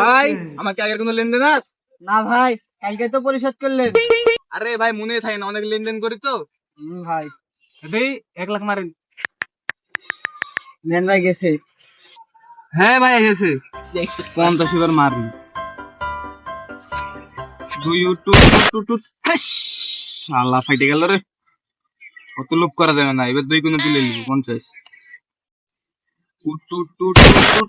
ভাই আমার কি আগের কোনো লেনদেন আছে? না ভাই, কালকে তো পরিশোধ করলেন। আরে ভাই মনে থাকে না, অনেক লেনদেন করি তো। ভাই দেই 1 লাখ মারেন। নেন ভাই, গেছে। হ্যাঁ ভাই এসেছে, 50 এবার মারবি। দুই টু টু টু শালা ফাইটে গেল রে। অত লোভ করা যাবে না, এবার দুই গুণে তুলে নিবি 50। টু টু টু টু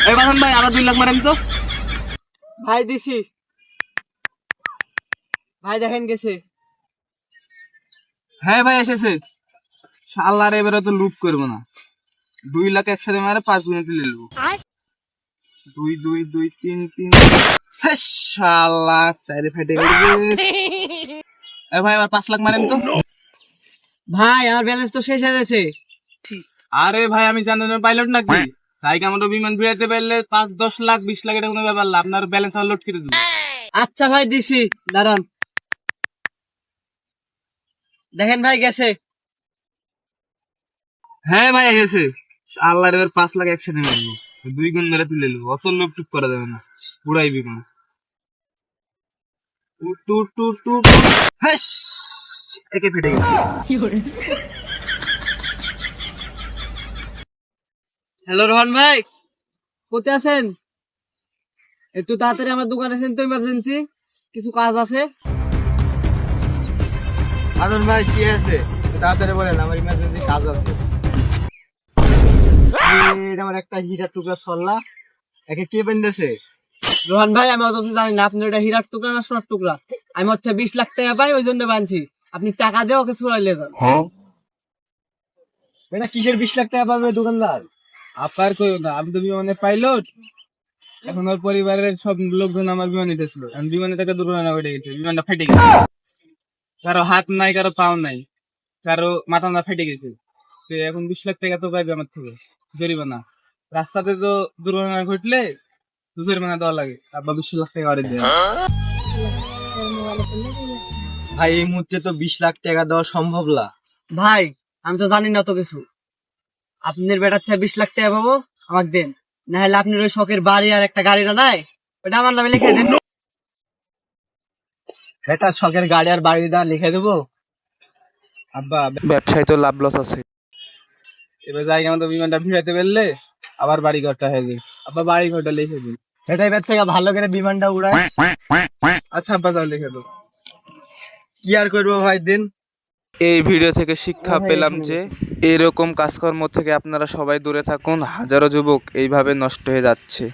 এই বাঁধন ভাই আবার 2 লাখ মারেন তো। ভাই দিছি ভাই, দেখেন গেছে। হ্যাঁ ভাই এসেছে। শালার এবারে তো লুপ করবো না, 2 লাখ একসাথে মারে 5 গুণে তুলে নেবো। 2 2 2 3 3 শালা চাইরে ফেটে গেছে। এ ভাই আবার 5 লাখ মারেন তো। ভাই আমার ব্যালেন্স তো শেষ হয়ে গেছে। আরে ভাই আমি জানি না পাইলট নাকি, সাইকে আমরা বিমান ফিরাইতে পারলে 5 10 লাখ 20 লাখ এটা কোনো ব্যাপার না, আপনার ব্যালেন্স আমার লোড করে দেবো। আচ্ছা ভাই দিছি, দাঁড়ান। দেখেন ভাই গেছে। হ্যাঁ ভাই এসেছে। আল্লাহর এবার 5 লাখ একসাথে মারবো, 2 গুণ ধরে তুলে নেবো। অত লোভ টুপ করা যাবে না, উড়াইবি কোনো। টু টু টু হ্যাঁ একে ফেটে গেছে। হ্যালো রোহন ভাই, কোথায় আছেন? একটু তাড়াতাড়ি আমার দোকানে আছেন তো, ইমার্জেন্সি কিছু কাজ আছে। আনন্দ ভাই কি আছে তাড়াতাড়ি বলেন, আমার ইমার্জেন্সি কাজ আছে। এটা আমার একটা হীরার টুকরা ছল্লা, একে কে বেঁধেছে? রোহন ভাই আমি অত কিছু জানি না, আপনি ওটা হীরার টুকরা না সোনার টুকরা? আমি ওর থেকে 20 লাখ টাকা পাই, ওই জন্য বানছি। আপনি টাকা দিয়ে ওকে ছুড়াইলে যান। এটা কিসের 20 লাখ টাকা পাবে দোকানদার? আপনার কই না, আমি তো বিমানে পাইলট। এখন ওর পরিবারের সব লোকজন আমার বিমানে উঠেছিল, আমি বিমানে একটা দুর্ঘটনা ঘটে গেছে, বিমানটা ফেটে গেছে। কারো হাত নাই, কারো পাও নাই, কারো মাথা না ফেটে গেছে। তো এখন 20 লাখ টাকা তো পাইবে আমার থেকে জরিমানা। রাস্তাতে তো দুর্ঘটনা ঘটলে তো জরিমানা দেওয়া লাগে, আবার 20 লাখ টাকা আরে দেয়। ভাই এই মুহূর্তে তো 20 লাখ টাকা দেওয়া সম্ভব না। ভাই আমি তো জানি না তো কিছু, আপনার বেটার থেকে 20 লাখ টাকা পাবো, আমাকে দেন। না হলে আপনার ওই শখের বাড়ি আর একটা গাড়িটা নাই, ওটা আমার নামে লিখে দেন। এটা শখের গাড়ি আর বাড়ি দা লিখে দেবো। আব্বা ব্যবসায় তো লাভ লস আছে। এবার জায়গা মতো বিমানটা ফিরাতে পারলে আবার বাড়ি ঘরটা হয়ে যায়। আব্বা বাড়ি ঘরটা লিখে দিন। এটা এবার থেকে ভালো করে বিমানটা উড়ায়। আচ্ছা আব্বা তাহলে লিখে দেবো। কি আর করবো ভাই দিন। এই ভিডিও থেকে শিক্ষা পেলাম যে এরকম কাজকর্ম থেকে আপনারা সবাই দূরে থাকুন। হাজারো যুবক এইভাবে নষ্ট হয়ে যাচ্ছে।